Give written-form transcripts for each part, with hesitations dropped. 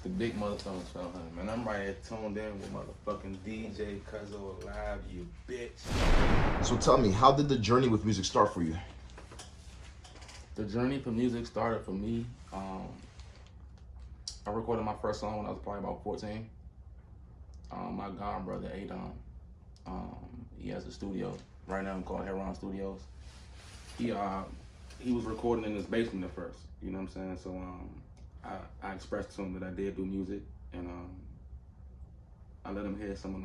The big motherfuckers fell home, man. I'm right here tuned in with motherfucking DJ Cuzzo alive, you bitch. So tell me, how did the journey with music start for you? The journey for music started for me. I recorded my first song when I was probably about 14. My god brother Adon, he has a studio right now called Heron Studios. He was recording in his basement at first. You know what I'm saying? So I expressed to him that I did do music, and I let him hear some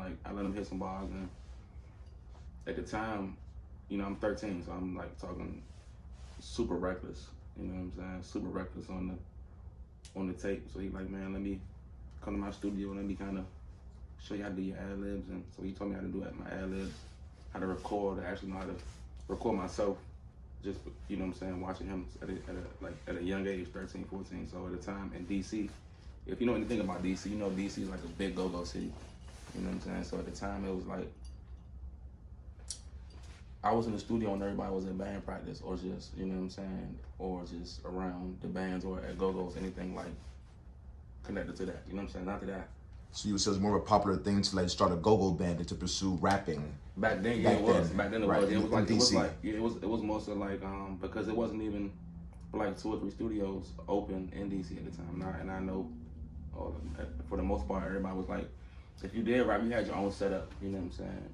bars. And at the time, you know, I'm 13, so I'm like talking super reckless. You know what I'm saying? Super reckless on the tape. So he like, man, let me come to my studio and let me kind of show you how to do your ad libs. And so he told me how to do my ad libs, how to record. I actually know how to record myself. Just, you know what I'm saying, watching him at a young age, 13, 14. So at the time in DC, if you know anything about DC, you know DC is like a big go-go city. You know what I'm saying? So at the time it was like, I was in the studio and everybody was in band practice or just, you know what I'm saying, or just around the bands or at go-go's, anything like connected to that. You know what I'm saying? After that. So you said it's more of a popular thing to like start a go-go band and to pursue rapping. Back then, yeah, it was. Back then it right. was. It was like DC. it was mostly like because it wasn't even like 2 or 3 studios open in DC at the time. And I know for the most part everybody was like, if you did rap, you had your own setup. You know what I'm saying?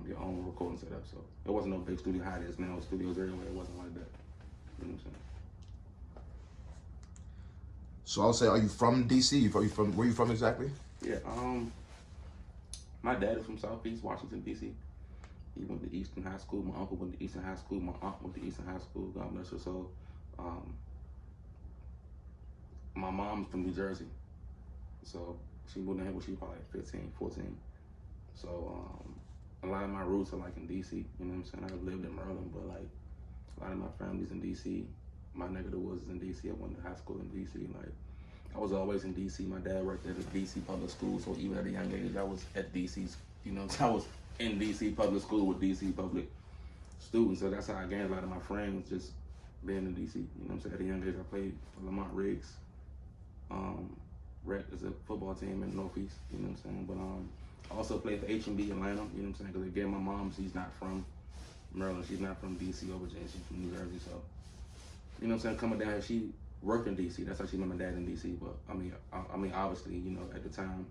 Your own recording setup. So it wasn't no big studio how it is now. Studios everywhere. It wasn't like that. You know what I'm saying? So I'll say, are you from DC? Where you from exactly? Yeah. My dad is from Southeast Washington, D.C. He went to Eastern High School. My uncle went to Eastern High School. My aunt went to Eastern High School. God bless her soul. My mom's from New Jersey. So she moved in here when she was probably like 15, 14. So a lot of my roots are like in DC. You know what I'm saying? I've lived in Maryland, but like a lot of my family's in DC. My neck of the woods is in DC. I went to high school in DC. Like I was always in DC. My dad worked at a DC public school, so even at a young age, I was at DC's. You know, I was in DC public school with DC public students. So that's how I gained a lot of my friends, just being in DC. You know what I'm saying? At a young age, I played for Lamont Riggs. Rec is a football team in Northeast. You know what I'm saying? But I also played for H&B Atlanta. You know what I'm saying? Because again, my mom, she's not from Maryland. She's not from DC or Virginia. She's from New Jersey. So you know what I'm saying? Coming down here, she worked in DC. That's how she met my dad in DC. But I mean, obviously, you know, at the time,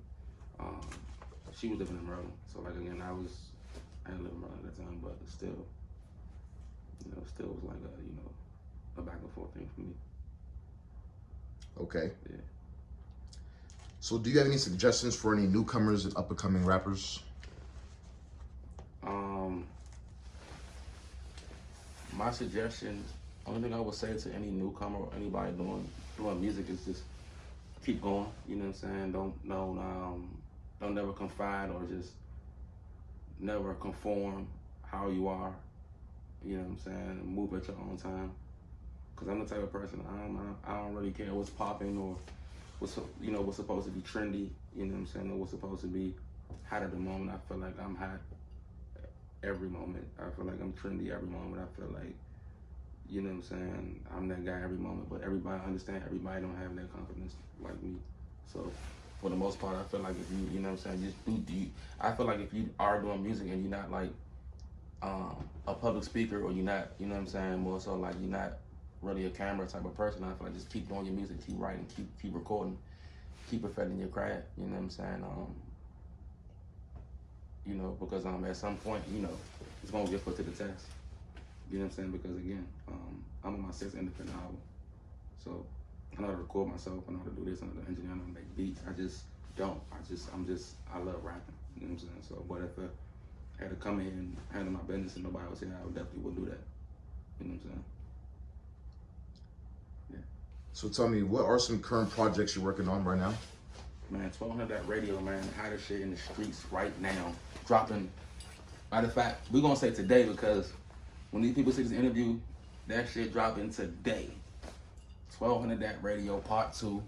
she was living in Maryland. So like again, I didn't live in Maryland at the time, but still, you know, still was like a back and forth thing for me. Okay. Yeah. So do you have any suggestions for any newcomers and up and coming rappers? My suggestion, only thing I would say to any newcomer or anybody doing music is just keep going. You know what I'm saying? Don't never confide or just never conform how you are. You know what I'm saying? Move at your own time. Cause I'm the type of person I don't really care what's popping or what's supposed to be trendy. You know what I'm saying? Or what's supposed to be hot at the moment. I feel like I'm hot every moment. I feel like I'm trendy every moment. I feel like, you know what I'm saying, I'm that guy every moment, but everybody understand everybody don't have that confidence like me. So for the most part, I feel like if you know what I'm saying, I feel like if you are doing music and you're not like a public speaker or you're not, you know what I'm saying, more so like you're not really a camera type of person, I feel like just keep doing your music, keep writing, keep recording, keep perfecting your craft, you know what I'm saying? You know, because at some point, you know, it's gonna get put to the test. You know what I'm saying? Because again, I'm on my 6th independent album. So I know how to record myself, I know how to do this, I know how to engineer, I know how to make beats. I love rapping. You know what I'm saying? So but if I had to come in and handle my business and nobody was here, I definitely wouldn't do that. You know what I'm saying? Yeah. So tell me, what are some current projects you're working on right now? Man, 1200 that radio, man, the hottest shit in the streets right now. Dropping, matter of fact, we're gonna say today because when these people see this interview, that shit dropping today. 1200 that radio part 2,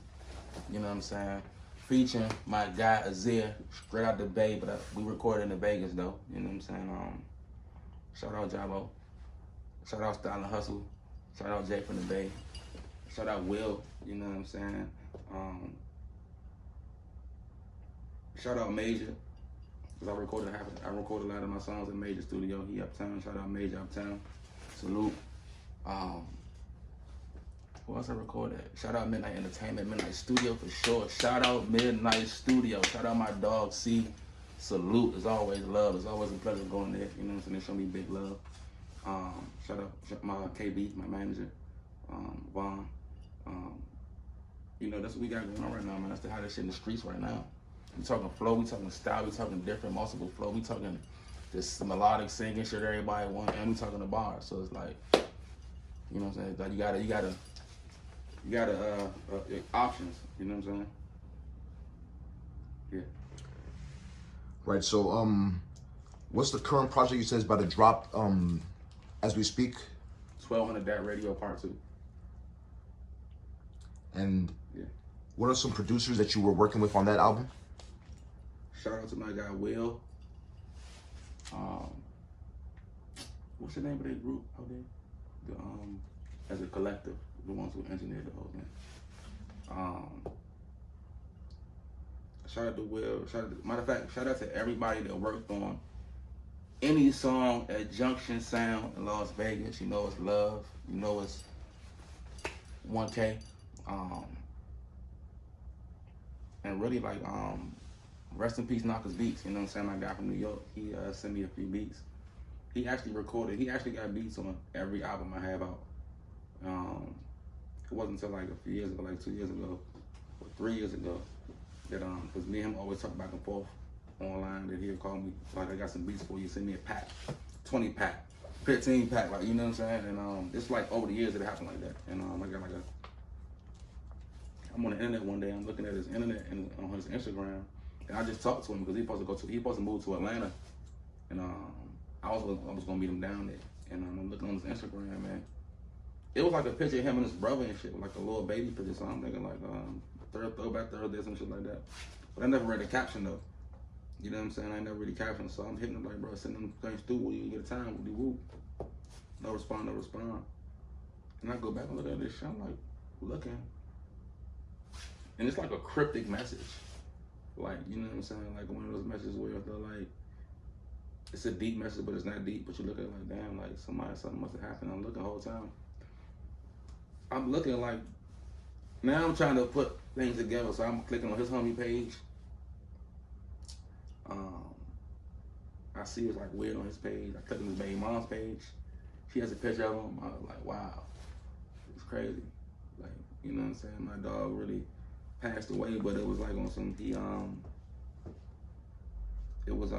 you know what I'm saying? Featuring my guy Azir, straight out the Bay, but we recorded in the Vegas though, you know what I'm saying? Shout out Jabo, shout out Style and Hustle, shout out Jay from the Bay, shout out Will, you know what I'm saying? Shout out Major, cause I recorded a lot of my songs in Major studio. He uptown. Shout out Major uptown. Salute. Who else I recorded? Shout out Midnight Entertainment, Midnight Studio for sure. Shout out Midnight Studio. Shout out my dog C. Salute. As always, love. It's always a pleasure going there. You know what I'm saying? They show me big love. Shout out my KB, my manager, Vaughn. You know, that's what we got going on right now, man. That's the hottest shit in the streets right now. We talking flow, we talking style, we talking different, multiple flow, we talking this melodic singing shit everybody want, and we talking the bars. So it's like, you know what I'm saying? Like you gotta options. You know what I'm saying? Yeah. Right. So what's the current project you said is about to drop as we speak? 1200 Dat Radio Part 2. And yeah, what are some producers that you were working with on that album? Shout out to my guy Will. What's the name of that group out there? As a collective, the ones who engineered the whole thing. Shout out to Will. Matter of fact, shout out to everybody that worked on any song at Junction Sound in Las Vegas. You know it's love. You know it's 1K. And really like rest in peace Knockers Beats. You know what I'm saying? My guy from New York. He sent me a few beats. He actually got beats on every album I have out. It wasn't until like a few years ago, like 2 years ago or 3 years ago, that because me and him always talk back and forth online, that he'll call me like, I got some beats for you, send me a pack, 20 pack, 15 pack, like, you know what I'm saying? And it's like over the years that it happened like that. And I got like I'm on the internet one day, I'm looking at his internet and on his Instagram, and I just talked to him because he supposed to move to Atlanta, and I was gonna meet him down there, and I'm looking on his Instagram, man. It was like a picture of him and his brother and shit, like a little baby picture. So I'm thinking like throwback Thursday, some shit like that. But I never read the caption though. You know what I'm saying? I never really captioned, so I'm hitting him like, bro, send them things through when you get a time, woody woo. No respond. And I go back and look at this shit, I'm like, looking. And it's like a cryptic message. Like, you know what I'm saying? Like one of those messages where they're like, it's a deep message, but it's not deep. But you look at it like, damn, like something must have happened. I'm looking the whole time. I'm looking like, now I'm trying to put things together. So I'm clicking on his homie page. I see it's like weird on his page. I click on his baby mom's page. She has a picture of him. I was like, wow, it's crazy. Like, you know what I'm saying? My dog really passed away, but it was like on some, it was,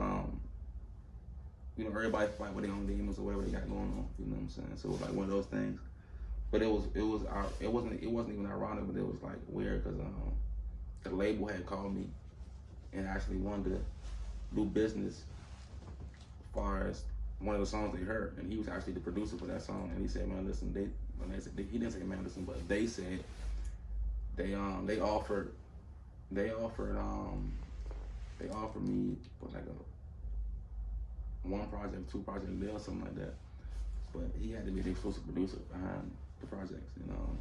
you know, everybody fight with their own demons or whatever they got going on. You know what I'm saying? So it was like one of those things. But it wasn't even ironic, but it was like weird because the label had called me and actually wanted to do business as far as one of the songs they heard, and he was actually the producer for that song. And he said, "Man, listen, he didn't say, man, listen, but they said they offered me for like a 1 project, 2 project deal, something like that. But he had to be the exclusive producer behind the projects, you know.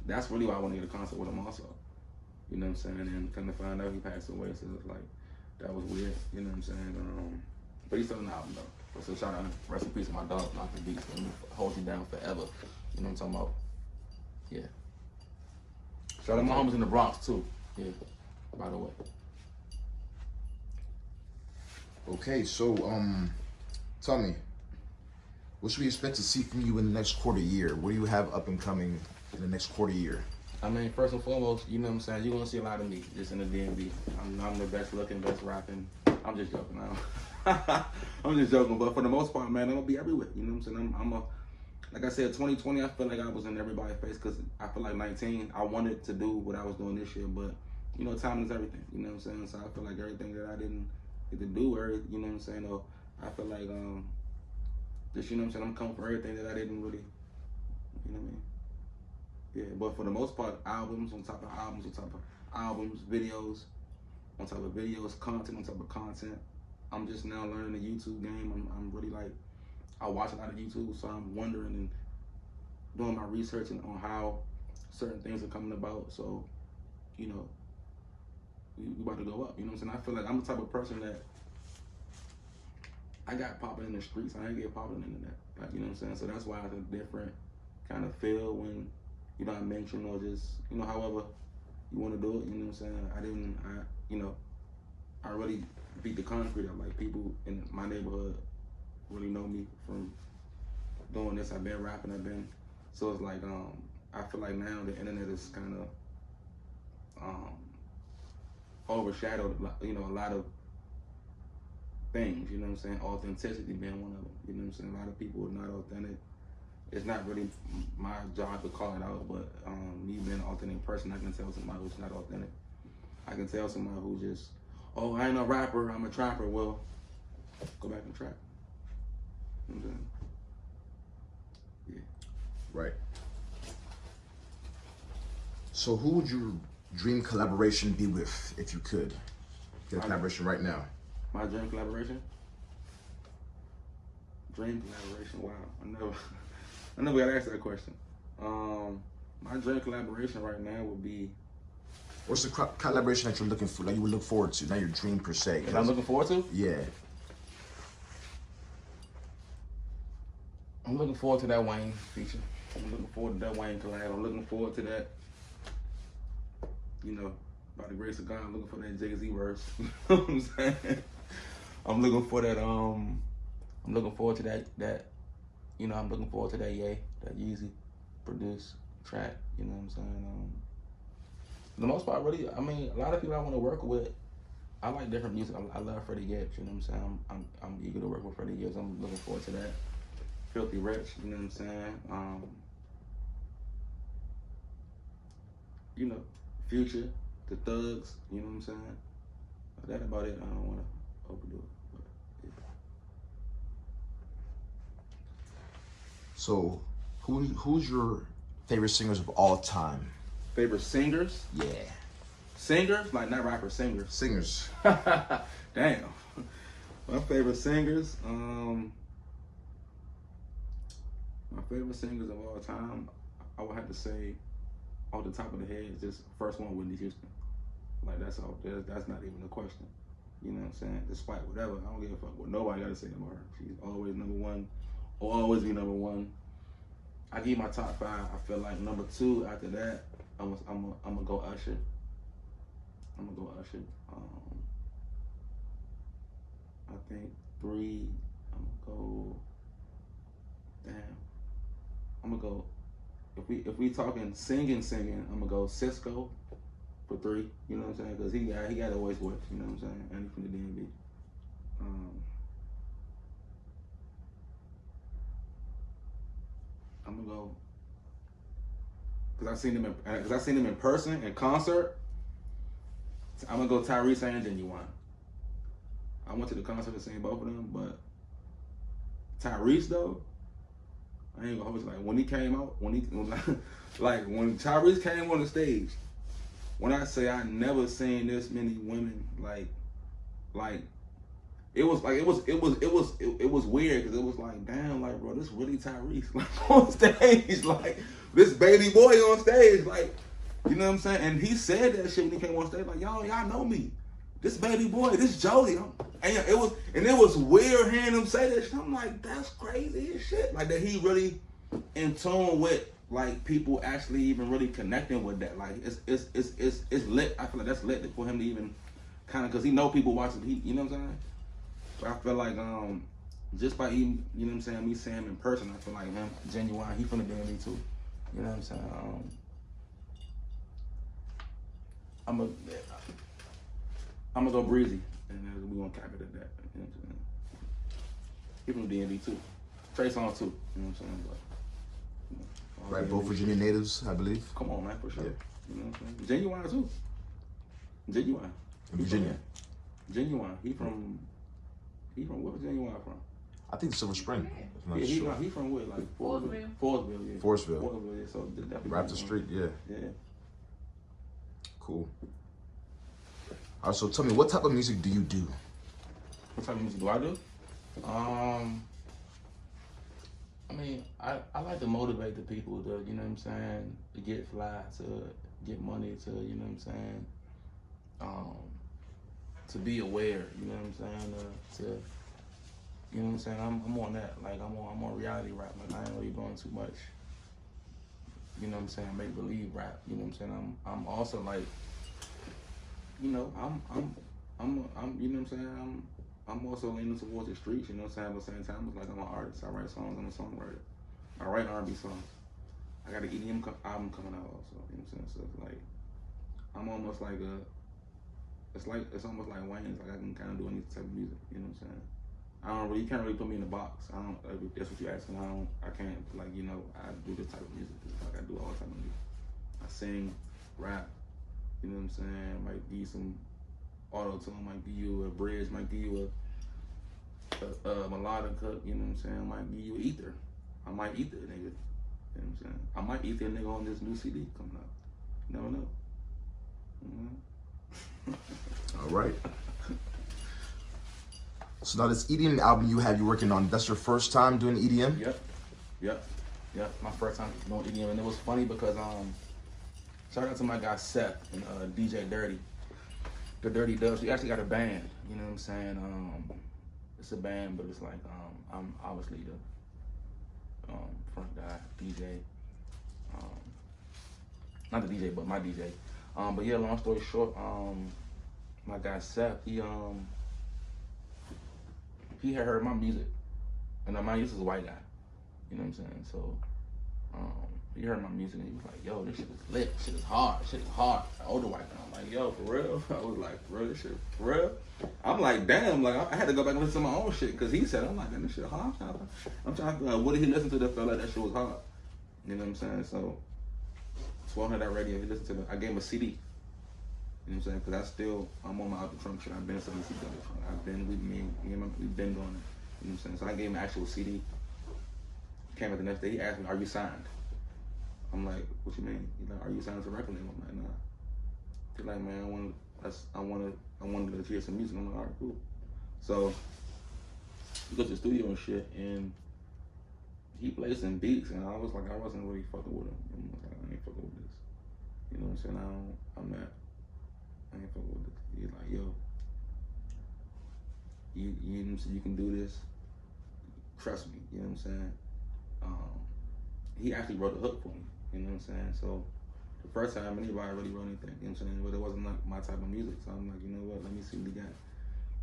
That's really why I want to get a concert with him also. You know what I'm saying? And come to find out he passed away, so it's like, that was weird, you know what I'm saying? But he's still in the album though. So shout out, rest in peace to my dog, Knockers Beats, for hold you down forever. You know what I'm talking about? Yeah. Shout out my homies in the Bronx too. Yeah, by the way. Okay, so tell me, what should we expect to see from you in the next quarter year? What do you have up and coming in the next quarter year? I mean, first and foremost, you know what I'm saying, you're gonna see a lot of me just in the DMV. I'm the best looking, best rapping. I'm just joking now. I'm just joking, but for the most part, man, I'm gonna be everywhere. You know what I'm saying? Like I said, 2020, I feel like I was in everybody's face because I feel like 19, I wanted to do what I was doing this year, but you know, time is everything. You know what I'm saying? So I feel like everything that I didn't get to do, or you know what I'm saying? Or I feel like just, you know what I'm saying, I'm coming for everything that I didn't really, you know what I mean? Yeah, but for the most part, albums on top of albums on top of albums, videos on top of videos, content on top of content. I'm just now learning the YouTube game. I'm really like, I watch a lot of YouTube, so I'm wondering and doing my research on how certain things are coming about. So, you know, we about to go up. You know what I'm saying? I feel like I'm the type of person that I got popping in the streets. I ain't get popping in the internet. Like, you know what I'm saying? So that's why it's a different kind of feel when you're not mentioned or just, you know, however you want to do it. You know what I'm saying? I really beat the concrete up. Like, people in my neighborhood really know me from doing this. I've been rapping. So it's like, I feel like now the internet is kind of overshadowed, you know, a lot of things, you know what I'm saying? Authenticity being one of them, you know what I'm saying? A lot of people are not authentic. It's not really my job to call it out, but me being an authentic person, I can tell somebody who's not authentic. I can tell somebody who just, oh, I ain't a rapper, I'm a trapper. Well, go back and trap. You know what I'm saying? Yeah. Right. So who would your dream collaboration be with if you could get a collaboration right now? My dream collaboration? Dream collaboration, wow. I never got asked that question. My dream collaboration right now would be... What's the collaboration that you're looking for, that you would look forward to, not your dream per se? That I'm looking forward to? Yeah. I'm looking forward to that Wayne feature. I'm looking forward to that Wayne collab. I'm looking forward to that, you know, by the grace of God, I'm looking for that Jay-Z verse. You know what I'm saying? I'm looking for that, I'm looking forward to that, you know, I'm looking forward to that that Yeezy produced track, you know what I'm saying? For the most part, really, I mean, a lot of people I want to work with, I like different music. I love Freddie Gibbs, you know what I'm saying? I'm eager to work with Freddie Gibbs. I'm looking forward to that. Filthy Rich, you know what I'm saying? You know, Future, the Thugs, you know what I'm saying? That about it. I don't want to overdo it. But, yeah. So, who's your favorite singers of all time? Favorite singers? Yeah. Singers? Like, not rappers, singers. Singers. Damn. My favorite singers, my favorite singers of all time, I would have to say, off the top of the head, just first one, Whitney Houston. Like, that's not even a question. You know what I'm saying? Despite whatever, I don't give a fuck what nobody got to say about her. She's always number one, will always be number one. I give my top 5. I feel like number 2 after that, I'm gonna go Usher. I'm gonna go Usher. I think 3, I'm gonna go. Damn. I'm gonna go. If we talking singing, I'm gonna go Cisco for 3. You know what I'm saying? Because he got a voice, you know what I'm saying? And he from the DMV. I'm gonna go because I seen him in person in concert. I'm gonna go Tyrese and Genuine. I went to the concert and seen both of them, but Tyrese though, I ain't gonna hold you. Like when he came out, when Tyrese came on the stage, when I say I never seen this many women like it was weird because it was like, damn, like bro, this really Tyrese like on stage, like this baby boy on stage, like, you know what I'm saying? And he said that shit when he came on stage, like, y'all know me. This baby boy, this Jody. And it was weird hearing him say that shit. I'm like, that's crazy as shit. Like that he really in tune with like people actually even really connecting with that. Like it's lit. I feel like that's lit for him to even kind of, because he know people watching. You know what I'm saying? But I feel like just by even, you know what I'm saying, me seeing him in person, I feel like him Genuine. He from the DMV too. You know what I'm saying? I'm gonna go Breezy, and we gonna cap it at that. You know what I'm saying? He from the DMV too. Trey Songz too. You know what I'm saying? But, you know, Right, both Virginia natives, I believe. Come on, man, for sure. Yeah. You know what I'm saying? Genuine too. Genuine. Virginia. Genuine. He from where was Genuine from? I think Silver Spring. I'm not Yeah, sure. he from where? Like Forestville, yeah. Forestville. Yeah. So definitely Right up the street, yeah. Yeah. Cool. All right, so tell me, what type of music do you do? What type of music do I do? I mean, I like to motivate the people to, you know what I'm saying, to get fly, to get money, to, you know what I'm saying, to be aware. You know what I'm saying? To you know what I'm saying? I'm on that. Like I'm on reality rap. Like I ain't really doing too much. You know what I'm saying? Make believe rap. You know what I'm saying? I'm also like, you know, I'm you know what I'm saying? I'm also leaning towards the streets. You know what I'm saying? At the same time, it's like I'm an artist. I write songs. I'm a songwriter. I write R&B songs. I got an EDM album coming out also. You know what I'm saying? So it's like I'm almost like it's almost like Wayne's. Like I can kind of do any type of music. You know what I'm saying? You can't really put me in a box. I don't. Like, that's what you're asking. I can't. Like you know, I do this type of music. Like I do all type of music. I sing, rap. You know what I'm saying? Might give you some auto tune. Might give you a bridge. Might give you a melodic cut. You know what I'm saying? Might give you ether. I might ether a nigga. You know what I'm saying? I might ether a nigga on this new CD coming out. You never know. All right. So now this EDM album you working on, that's your first time doing EDM? Yep. My first time doing EDM, and it was funny because shout out to my guy Seth and DJ Dirty, the Dirty Dubs. We actually got a band. You know what I'm saying? It's a band, but it's like I'm obviously the front guy, DJ. Not the DJ, but my DJ. But yeah, long story short, my guy Seth, he had heard my music, and mind you, this is a white guy. You know what I'm saying? So he heard my music and he was like, "Yo, this shit is lit. Shit is hard. Shit is hard." An older white guy. I'm like, "Yo, for real?" I was like, "For real, this shit for real?" I'm like, "Damn!" Like I had to go back and listen to my own shit because he said, "I'm like, man, this shit hard." I'm trying to what did he listen to that felt like that shit was hard? You know what I'm saying? So I heard that radio. He listened to I gave him a CD. You know what I'm saying? Because I'm on my out the trunk shit. I've been selling CDs out the trunk. We've been doing it. You know what I'm saying? So I gave him an actual CD. Came back the next day. He asked me, "Are you signed?" I'm like, "What you mean?" He's like, "Are you signed to a record label?" I'm like, "Nah." He's like, "Man, I wanted to hear some music." I'm like, "All right, cool." So we go to the studio and shit, and he played some beats, and I was like, I wasn't really fucking with him. I'm like, I ain't fucking with this. You know what I'm saying? I ain't fucking with this. He's like, "Yo, you can do this. Trust me." You know what I'm saying? He actually wrote a hook for me. You know what I'm saying? So the first time anybody really wrote anything, you know what I'm saying? But it wasn't like my type of music. So I'm like, you know what? Let me see what he got.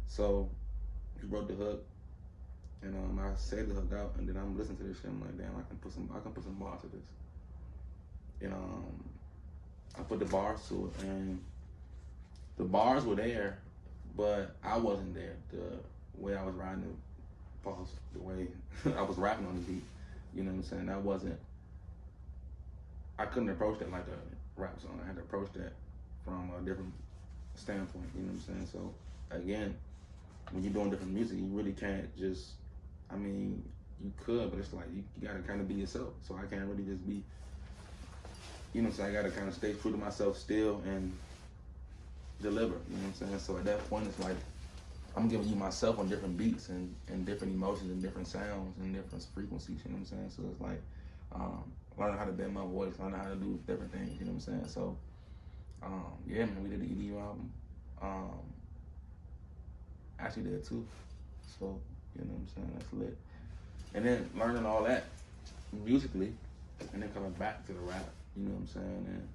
So he wrote the hook, and I saved the hook out, and then I'm listening to this shit. I'm like, damn, I can put some bars to this. And I put the bars to it, and the bars were there, but I wasn't there. The way I was riding the way I was rapping on the beat, you know what I'm saying? I couldn't approach that like a rap song. I had to approach that from a different standpoint, you know what I'm saying? So again, when you're doing different music, you really can't just, you could, but it's like you gotta kind of be yourself. So I can't really just be, you know what I'm saying? I gotta kind of stay true to myself still and deliver, you know what I'm saying? So at that point, it's like I'm giving you myself on different beats and different emotions and different sounds and different frequencies, you know what I'm saying? So it's like learning how to bend my voice, learning how to do different things, you know what I'm saying? So yeah, man, we did the EDU album. Actually did too. So, you know what I'm saying? That's lit. And then learning all that musically and then coming back to the rap, you know what I'm saying? And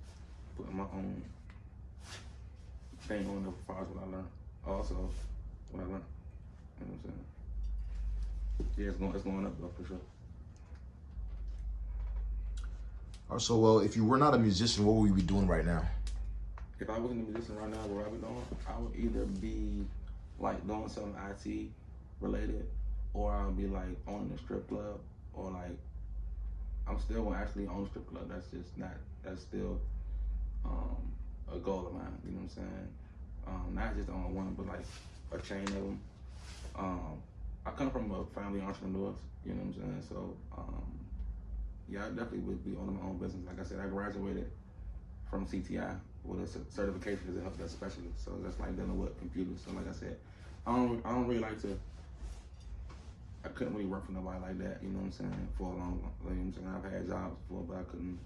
putting my own thing on as far as what I learned. Also, what I learned. You know what I'm saying? Yeah, it's going up though, for sure. All right, so well, if you were not a musician, what would you be doing right now? If I wasn't a musician right now, what I would be doing? I would either be like doing something IT related, or I would be like owning a strip club, or like I'm still gonna actually own a strip club. That's still a goal of mine. You know what I'm saying? Not just own one, but like a chain of them. I come from a family of entrepreneurs. You know what I'm saying? So yeah, I definitely would be owning my own business. Like I said, I graduated from CTI with a certification as a help desk specialist. So that's like dealing with computers. So like I said, I don't really like to. I couldn't really work for nobody like that. You know what I'm saying? For a long, you know what I'm saying? I've had jobs before, but I couldn't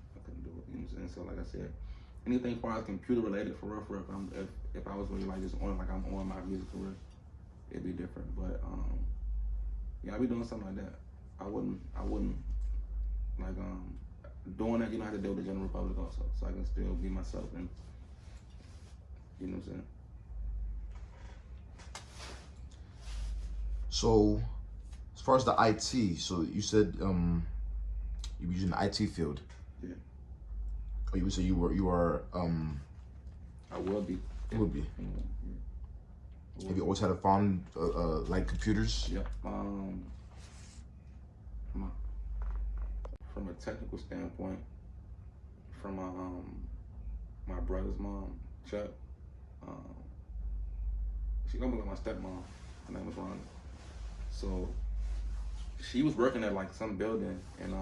do it. You know what I'm saying? So like I said, anything as far as computer related, for real, if I was really like just on like I'm on my music career, it'd be different. But yeah, I'd be doing something like that. I wouldn't like doing that. You know, I have to deal with the general public also, so I can still be myself and you know what I'm saying. So, as far as the IT, so you said you were using the IT field. Yeah. Oh, you would say you are I will be. You would be. Yeah. Have you always had a fond like computers? Yep. From a technical standpoint, from my brother's mom, Chuck, she almost like my stepmom. Her name was Rhonda. So she was working at like some building, and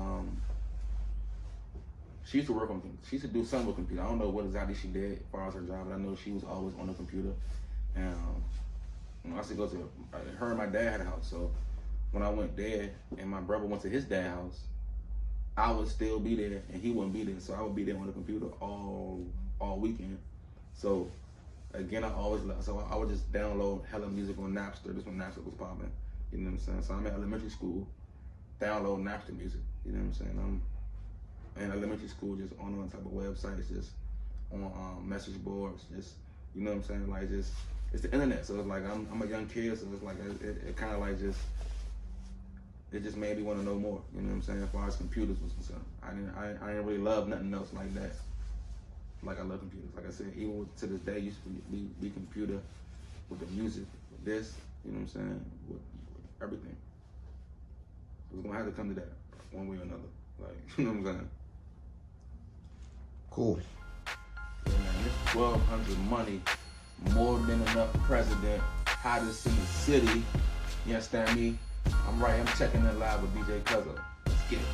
she used to work on. She used to do something with computer. I don't know what exactly she did as far as her job, but I know she was always on the computer. And I used to go to her and my dad had a house. So when I went there, and my brother went to his dad's house, I would still be there, and he wouldn't be there. So I would be there on the computer all weekend. So again, I would just download hella music on Napster. This when Napster was popping. You know what I'm saying? So I'm at elementary school, download Napster music. You know what I'm saying? I'm in elementary school, just on type of websites, just on message boards, just you know what I'm saying? Like just it's the internet. So it's like I'm a young kid, so it's like it kind of like just it just made me want to know more. You know what I'm saying? As far as computers was concerned, I didn't really love nothing else like that. Like I love computers. Like I said, even to this day, used to be computer with the music, with this. You know what I'm saying? With everything. It's gonna have to come to that one way or another. Like you know what I'm saying? Cool. Yeah, man, this 1200 money, more than enough president, hottest in the city. You understand me? I'm right. I'm checking in live with DJ Cuzzo. Let's get it.